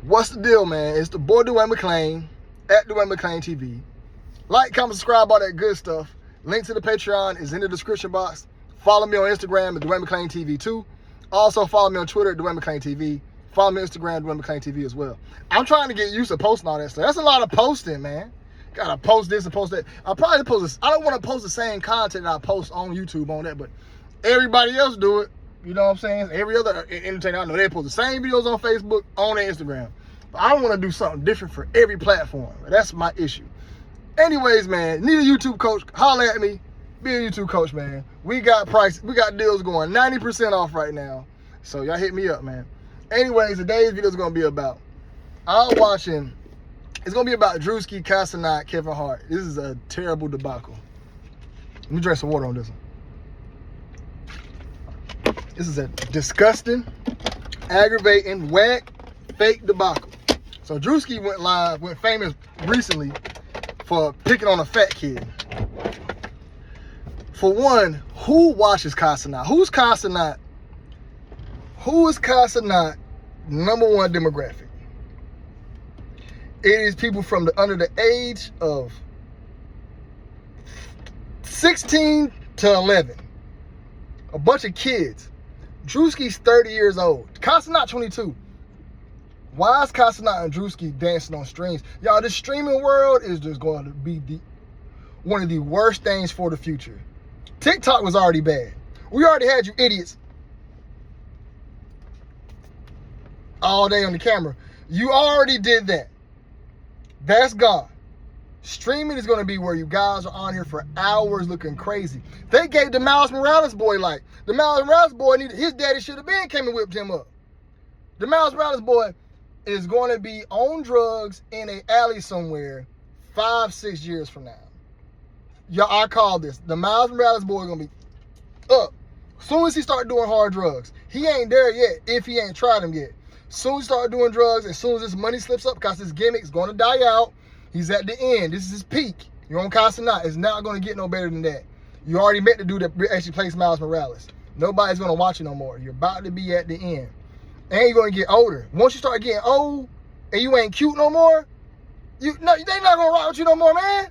What's the deal, man? It's the boy Dwayne McClain at Dwayne McClain TV. Like, comment, subscribe, all that good stuff. Link to the Patreon is in the description box. Follow me on Instagram at Dwayne McClain TV too. Also follow me on Twitter at Dwayne McClain TV. Follow me on Instagram, Dwayne McClain TV as well. I'm trying to get used to posting all that stuff. That's a lot of posting, man. Gotta post this and post that. I probably post this. I don't want to post the same content that I post on YouTube on that, but everybody else do it. You know what I'm saying? Every other entertainer I know, they post the same videos on Facebook, on their Instagram. But I want to do something different for every platform. That's my issue. Anyways, man, need a YouTube coach, holler at me. Be a YouTube coach, man. We got deals going 90% off right now. So y'all hit me up, man. Anyways, today's video is going to be about, it's going to be about Druski, Cenat, Kevin Hart. This is a terrible debacle. Let me drink some water on this one. This is a disgusting, aggravating, whack, fake debacle. So Druski went famous recently for picking on a fat kid. For one, who watches Cenat? Who's Cenat? Who is Cenat number one demographic? It is people from under the age of 16 to 11. A bunch of kids. Druski's 30 years old. Cenat 22. Why is Cenat and Druski dancing on streams? Y'all, this streaming world is just going to be one of the worst things for the future. TikTok was already bad. We already had you idiots all day on the camera. You already did that. That's gone. Streaming is going to be where you guys are on here for hours looking crazy. They gave the Miles Morales boy the Miles Morales boy his daddy should have been came and whipped him up. The Miles Morales boy is going to be on drugs in an alley somewhere 5-6 years from now. Y'all, I call this. The Miles Morales boy is going to be up. Soon as he start doing hard drugs. He ain't there yet if he ain't tried them yet. Soon as he start doing drugs, as soon as this money slips up, because his gimmick's going to die out, he's at the end. This is his peak. You're on Cenat. It's not going to get no better than that. You already met the dude that actually plays Miles Morales. Nobody's going to watch you no more. You're about to be at the end. And you're going to get older. Once you start getting old and you ain't cute no more, they not going to ride with you no more, man.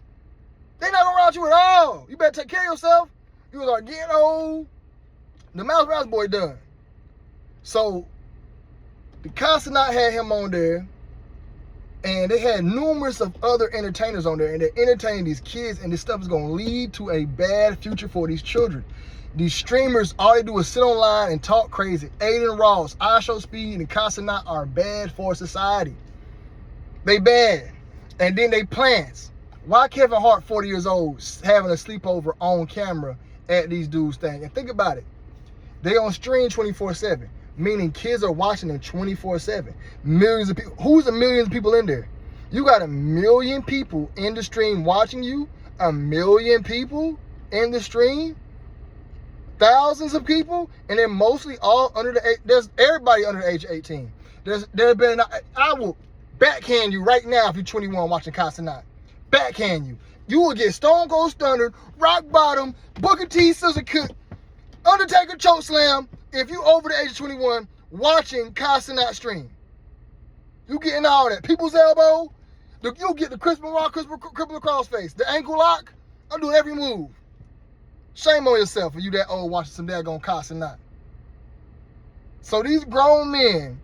They not going to ride with you at all. You better take care of yourself. You start getting old. The Miles Morales boy done. So, the Cenat had him on there, and they had numerous of other entertainers on there, and they're entertaining these kids, and this stuff is going to lead to a bad future for these children. These streamers, all they do is sit online and talk crazy. Aiden Ross, Ishowspeed, and Cenat are bad for society. They bad. And then they plants. Why Kevin Hart, 40 years old, having a sleepover on camera at these dudes' thing? And think about it. They on stream 24/7. Meaning kids are watching them 24/7. Millions of people. Who's the millions of people in there? You got 1 million people in the stream watching you. 1 million people in the stream. Thousands of people, and then mostly all under the age. There's everybody under the age of 18. I will backhand you right now if you're 21 watching Cenat. Backhand you. You will get Stone Cold Stunner, Rock Bottom, Booker T, Scissor Cook, Undertaker Choke Slam. If you over the age of 21 watching Cenat stream, you getting all that. People's elbow, you'll get the crippling crossface, the ankle lock. I'm doing every move. Shame on yourself if you that old watching some daggone Cenat. So these grown men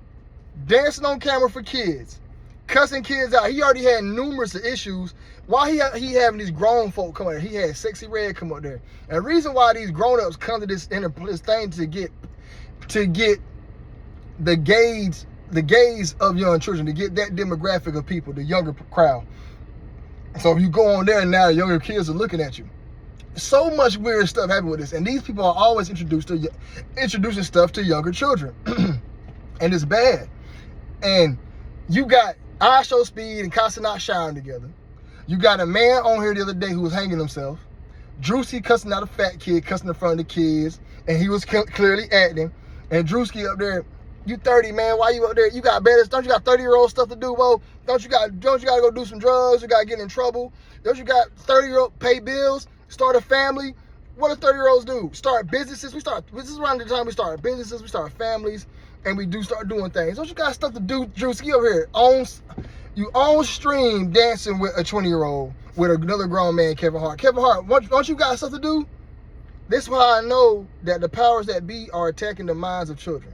dancing on camera for kids, cussing kids out. He already had numerous issues. Why he having these grown folk come out there? He had Sexy Red come up there. And the reason why these grown-ups come to this thing to get the gaze of young children, to get that demographic of people, the younger crowd. So if you go on there now, younger kids are looking at you. So much weird stuff happened with this, and these people are always introducing stuff to younger children, and it's bad. And you got Ishowspeed and Cenat showering together. You got a man on here the other day who was hanging himself. Druski cussing out a fat kid, cussing in front of the kids, and he was clearly acting. And Druski up there, you 30, man, why you up there? You got better, don't you got 30-year-old stuff to do, bro? Don't you got to go do some drugs? You got to get in trouble? Don't you got 30-year-old pay bills, start a family? What do 30-year-olds do? Start businesses. This is around the time we start businesses, we start families. and we do start doing things. Don't you got stuff to do, Druski, over here? You on stream dancing with a 20-year-old with another grown man, Kevin Hart. Kevin Hart, don't you got stuff to do? This is why I know that the powers that be are attacking the minds of children.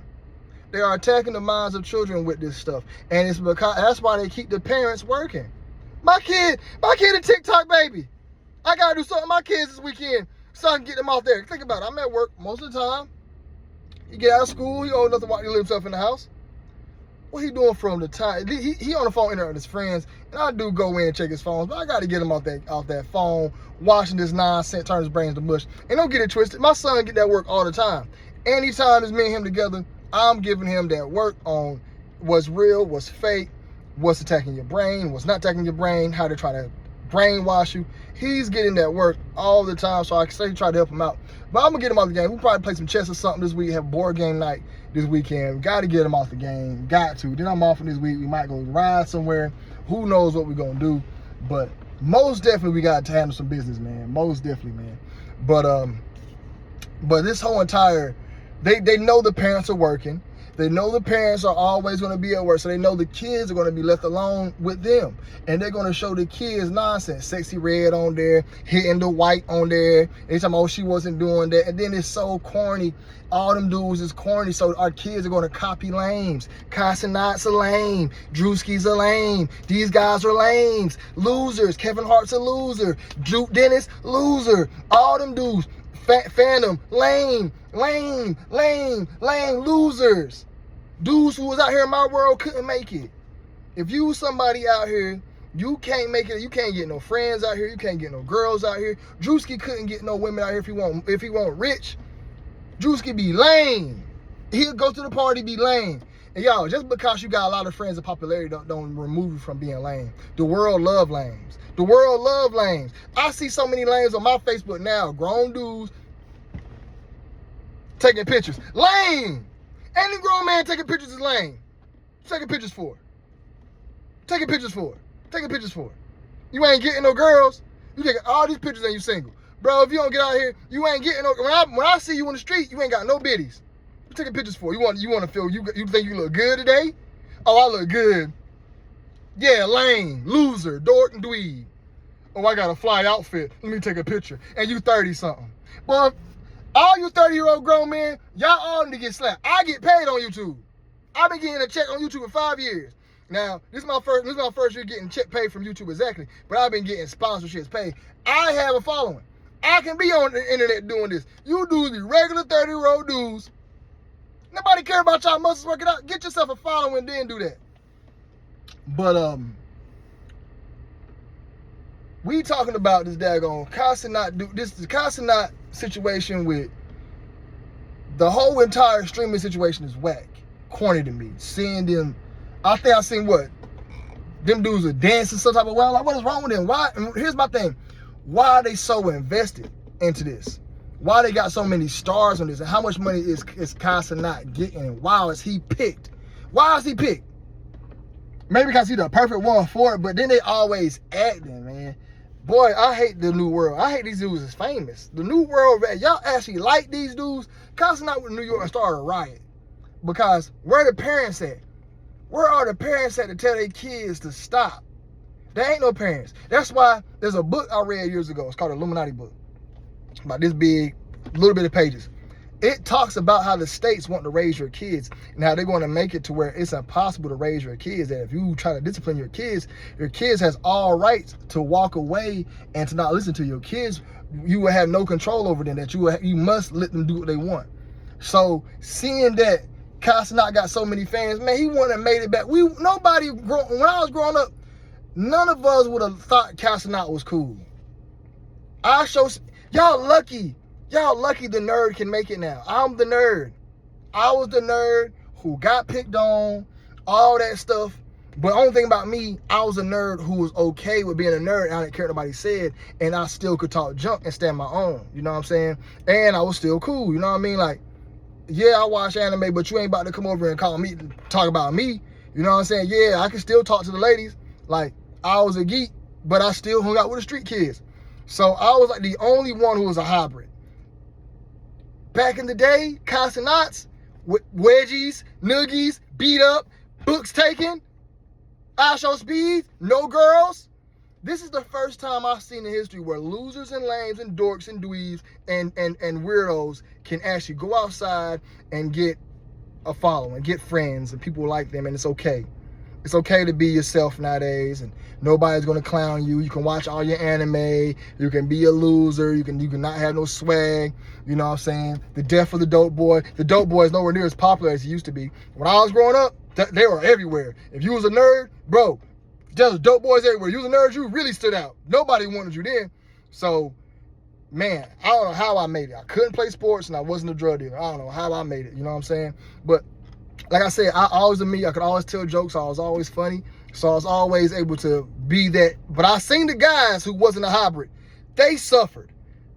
They are attacking the minds of children with this stuff. And it's because that's why they keep the parents working. My kid a TikTok baby. I gotta do something with my kids this weekend so I can get them out there. Think about it. I'm at work most of the time. He get out of school, he old enough to leave himself in the house. What he doing from the time? He on the phone interacting with his friends, and I do go in and check his phones, but I got to get him off that phone, watching this nonsense, turn his brains to mush. And don't get it twisted. My son get that work all the time. Anytime it's me and him together, I'm giving him that work on what's real, what's fake, what's attacking your brain, what's not attacking your brain, how to try to brainwash you. He's getting that work all the time, so I can try to help him out. But I'm gonna get him out the game. We'll probably play some chess or something this week, have board game night this weekend. Got to get him off the game. Got to. Then I'm off this week. We might go ride somewhere. Who knows what we're gonna do? But most definitely we got to handle some business, man. Most definitely, man. But this whole entire, they know the parents are working. They know the parents are always going to be at work, so they know the kids are going to be left alone with them. And they're going to show the kids nonsense. Sexy red on there, hitting the white on there. They talking, oh, she wasn't doing that. And then it's so corny. All them dudes is corny, so our kids are going to copy lames. Cenat's a lame. Druski's a lame. These guys are lames. Losers. Kevin Hart's a loser. Diddys, loser. All them dudes. Phantom, lame, losers. Dudes who was out here in my world couldn't make it. If you was somebody out here, you can't make it. You can't get no friends out here. You can't get no girls out here. Druski couldn't get no women out here if he want rich. Druski be lame. He'll go to the party, be lame. And y'all, just because you got a lot of friends and popularity don't remove you from being lame. The world love lames. The world love lames. I see so many lames on my Facebook now. Grown dudes taking pictures. Lame. Any grown man taking pictures is lame. Taking pictures for. Taking pictures for. Taking pictures for. You ain't getting no girls. You taking all these pictures and you single. Bro, if you don't get out here, you ain't getting no. When I see you in the street, you ain't got no biddies. You taking pictures for. You want to feel you think you look good today? Oh, I look good. Yeah, lame, loser, dork and dweeb. Oh, I got a fly outfit. Let me take a picture. And you 30-something. Boy, all you 30-year-old grown men, y'all all need to get slapped. I get paid on YouTube. I've been getting a check on YouTube for 5 years. Now, this is my first year getting check paid from YouTube exactly, but I've been getting sponsorships paid. I have a following. I can be on the internet doing this. You dudes be regular 30-year-old dudes. Nobody care about y'all muscles working out. Get yourself a following, then do that. But we talking about this daggone Cenat situation with the whole entire streaming situation is whack. Corny to me. Seeing them, I think I seen what? Them dudes are dancing some type of way. Like, what is wrong with them? Why? And here's my thing. Why are they so invested into this? Why they got so many stars on this? And how much money is Cenat getting? And why is he picked? Why is he picked? Maybe because he's the perfect one for it, but then they always acting, man. Boy, I hate the new world. I hate these dudes is famous. The new world, y'all actually like these dudes? Cenat with New York and started a riot. Because where the parents at? Where are the parents at to tell their kids to stop? There ain't no parents. That's why there's a book I read years ago. It's called Illuminati book. About this big, little bit of pages. It talks about how the states want to raise your kids and how they're going to make it to where it's impossible to raise your kids. That if you try to discipline your kids has all rights to walk away and to not listen to your kids. You will have no control over them. That you must let them do what they want. So seeing that Cenat got so many fans, man, he wouldn't have made it back. When I was growing up, none of us would have thought Cenat was cool. Y'all lucky. Y'all lucky the nerd can make it now. I'm the nerd. I was the nerd who got picked on, all that stuff. But the only thing about me, I was a nerd who was okay with being a nerd. And I didn't care what nobody said. And I still could talk junk and stand my own. You know what I'm saying? And I was still cool. You know what I mean? Like, yeah, I watch anime, but you ain't about to come over and call me, talk about me. You know what I'm saying? Yeah, I can still talk to the ladies. Like, I was a geek, but I still hung out with the street kids. So I was like the only one who was a hybrid. Back in the day, Cenat's with wedgies, noogies, beat up, books taken, Ishowspeed, no girls. This is the first time I've seen in history where losers and lames and dorks and dweebs and weirdos can actually go outside and get a following, get friends and people like them, and it's okay. It's okay to be yourself nowadays, and nobody's gonna clown you. You can watch all your anime. You can be a loser. You can not have no swag. You know what I'm saying? The death of the dope boy. The dope boy is nowhere near as popular as he used to be. When I was growing up, they were everywhere. If you was a nerd, bro, there was dope boys everywhere. You was a nerd, you really stood out. Nobody wanted you then. So, man, I don't know how I made it. I couldn't play sports and I wasn't a drug dealer. I don't know how I made it. You know what I'm saying? But like I said, I could always tell jokes. I was always funny. So I was always able to be that. But I seen the guys who wasn't a hybrid. They suffered.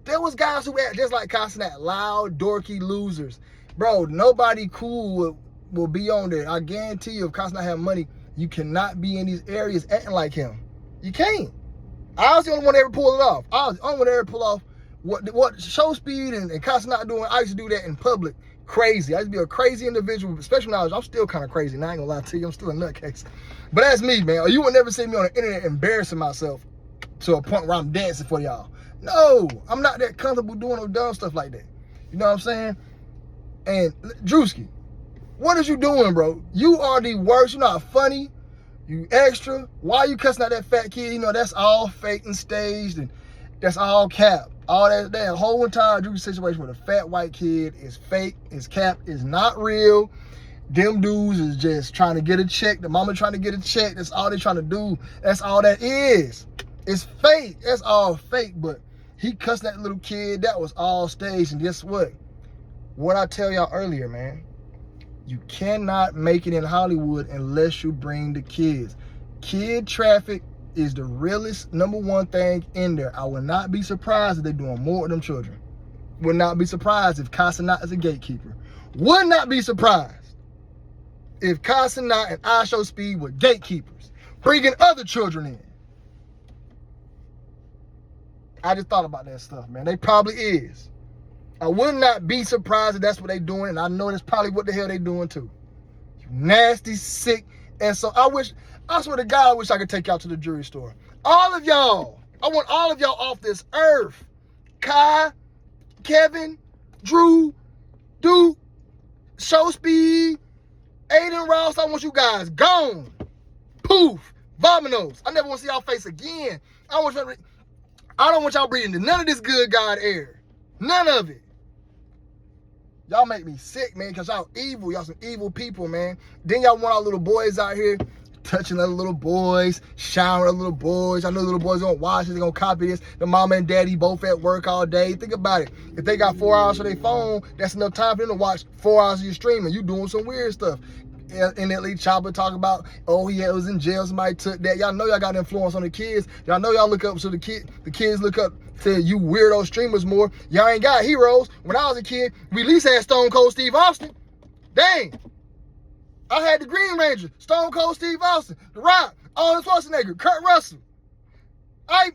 There was guys who act just like Cenat, loud, dorky losers. Bro, nobody cool will be on there. I guarantee you, if Cenat had money, you cannot be in these areas acting like him. You can't. I was the only one that ever pulled it off. I was the only one that ever pulled off what Ishowspeed and Cenat doing. I used to do that in public. Crazy. I used to be a crazy individual, especially now. I'm still kind of crazy. Now I ain't gonna lie to you. I'm still a nutcase. But that's me, man. You will never see me on the internet embarrassing myself to a point where I'm dancing for y'all. No, I'm not that comfortable doing no dumb stuff like that. You know what I'm saying? And Druski, what is you doing, bro? You are the worst. You're not funny. You extra. Why are you cussing out that fat kid? You know, that's all fake and staged, and that's all cap. All that whole entire Druski situation with a fat white kid is fake, is cap, is not real. Them dudes is just trying to get a check. The mama trying to get a check. That's all they trying to do. That's all that is. It's fake. That's all fake. But he cussed that little kid. That was all staged. And guess what? What I tell y'all earlier, man. You cannot make it in Hollywood unless you bring the kids. Kid traffic is the realest #1 thing in there. I would not be surprised if they're doing more with them children. Would not be surprised if Cenat is a gatekeeper. Would not be surprised if Cenat and Ishowspeed were gatekeepers, bringing other children in. I just thought about that stuff, man. They probably is. I would not be surprised if that's what they're doing, and I know that's probably what the hell they're doing too. You nasty, sick, and so I swear to God, I wish I could take y'all to the jewelry store. All of y'all. I want all of y'all off this earth. Kai, Kevin, Drew, Duke, Ishowspeed, Aiden Ross, I want you guys gone. Poof. Vominos. I never want to see y'all face again. I don't want y'all breathing none of this good God air. None of it. Y'all make me sick, man, because y'all evil. Y'all some evil people, man. Then y'all want our little boys out here touching other little boys, showering other little boys. I know little boys don't watch it. They're going to copy this. The mama and daddy both at work all day. Think about it. If they got 4 hours for their phone, that's enough time for them to watch 4 hours of your streaming. You doing some weird stuff. And that lead Chopper talk about, oh, he was in jail, somebody took that. Y'all know y'all got influence on the kids. Y'all know y'all look up to the kids look up to you weirdo streamers more. Y'all ain't got heroes. When I was a kid, we at least had Stone Cold Steve Austin. Dang. I had the Green Ranger, Stone Cold Steve Austin, The Rock, Arnold Schwarzenegger, Kurt Russell. I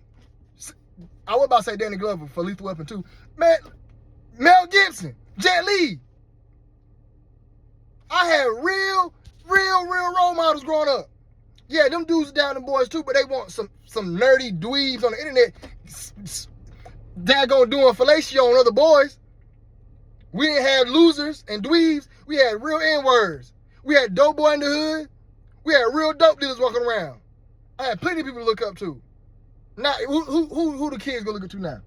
was about to say Danny Glover for Lethal Weapon 2. Man, Mel Gibson, Jet Li. I had real role models growing up. Yeah, them dudes are down them boys too, but they want some nerdy dweebs on the internet daggone doing fellatio on other boys. We didn't have losers and dweebs. We had real N-words. We had dope boy in the hood. We had real dope dealers walking around. I had plenty of people to look up to. Now, who the kids gonna look up to now?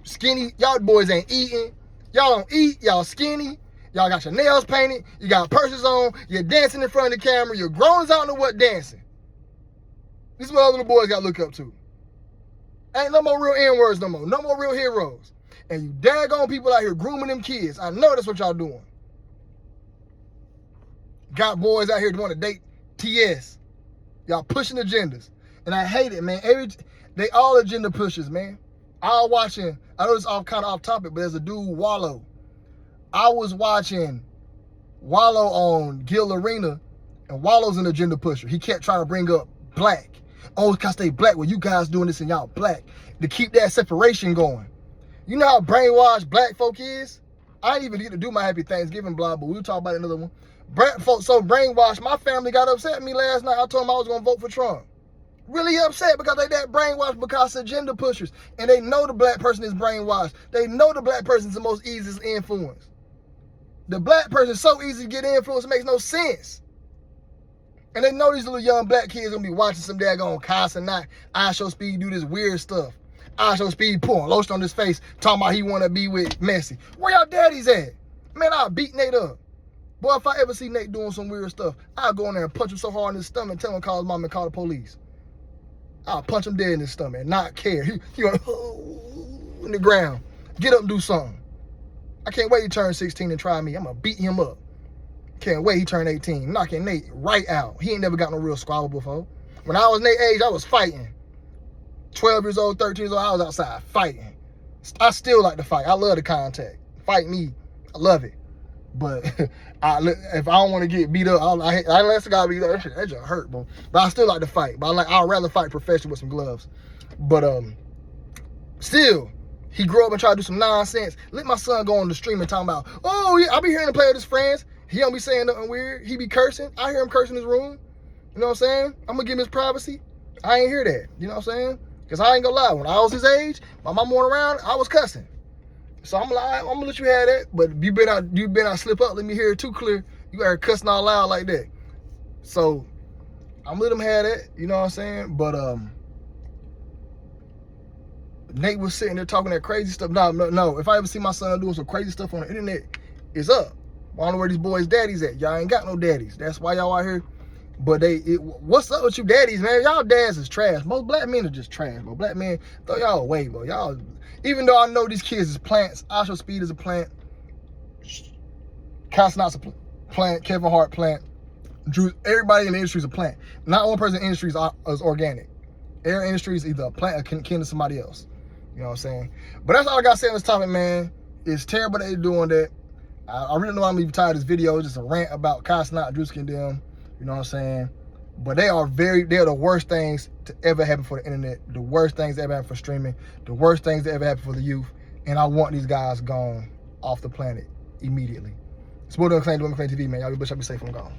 Skinny. Y'all boys ain't eating. Y'all don't eat. Y'all skinny. Y'all got your nails painted. You got purses on. You're dancing in front of the camera. You're grown as I don't know what dancing. This is what all little boys got to look up to. Ain't no more real N-words no more. No more real heroes. And you daggone people out here grooming them kids. I know that's what y'all doing. Got boys out here that want to date TS. Y'all pushing agendas. And I hate it, man. They all agenda pushers, man. I know it's kind of off topic, but there's a dude, Wallow. I was watching Wallow on Gil Arena, and Wallow's an agenda pusher. He kept trying to bring up black. Oh, because they black. Well, you guys doing this and y'all black. To keep that separation going. You know how brainwashed black folk is? I didn't even get to do my happy Thanksgiving blog, but we'll talk about another one. Folks so brainwashed. My family got upset at me last night. I told them I was going to vote for Trump. Really upset because they that brainwashed because agenda pushers. And they know the black person is brainwashed. They know the black person is the most easiest influence. The black person is so easy to get influenced, it makes no sense. And they know these little young black kids gonna be watching some daggone Cenat, Ishowspeed do this weird stuff. Ishowspeed pouring lotion on his face, talking about he wanna be with Messi. Where y'all daddies at? Man, I'll beat Nate up. Boy, if I ever see Nate doing some weird stuff, I'll go in there and punch him so hard in his stomach and tell him to call his mom and call the police. I'll punch him dead in his stomach and not care. He gonna in the ground. Get up and do something. I can't wait to turn 16 and try me. I'm gonna beat him up. Can't wait he turned 18. Knocking Nate right out. He ain't never got no real squabble before. When I was Nate's age, I was fighting. 12 years old, 13 years old, I was outside fighting. I still like to fight. I love the contact. Fight me. I love it. But if I don't want to get beat up, I let the guy beat up. That just hurt, bro. But I still like to fight. But I'd rather fight professional with some gloves. But still, he grew up and tried to do some nonsense. Let my son go on the stream and talking about, oh yeah, I be hearing him play with his friends. He don't be saying nothing weird. He be cursing. I hear him cursing in his room. You know what I'm saying? I'm gonna give him his privacy. I ain't hear that. You know what I'm saying? Because I ain't gonna lie. When I was his age, my mom went around, I was cussing. So I'm gonna let you have that. But you better not slip up. Let me hear it too clear. You got cussing all loud like that. So I'm gonna let him have that. You know what I'm saying? But Nate was sitting there talking that crazy stuff. No. If I ever see my son doing some crazy stuff on the internet, it's up. I don't know where these boys' daddies at. Y'all ain't got no daddies. That's why y'all out here. But what's up with you daddies, man? Y'all dads is trash. Most black men are just trash, bro. Black men, throw y'all away, bro. Y'all, even though I know these kids is plants, Ishowspeed is a plant, Cenat's a plant, Kevin Hart plant, Drew, everybody in the industry is a plant. Not one person in the industry is organic. Every industry is either a plant or kin to somebody else. You know what I'm saying? But that's all I got to say on this topic, man. It's terrible that they're doing that. I really know I'm even tired of this video. It's just a rant about Cenat, Druski, and them. You know what I'm saying? But they're the worst things to ever happen for the internet. The worst things that ever happen for streaming. The worst things that ever happen for the youth. And I want these guys gone off the planet immediately. It's more than McClain, doing McClain TV, man. Y'all be safe. I'm gone.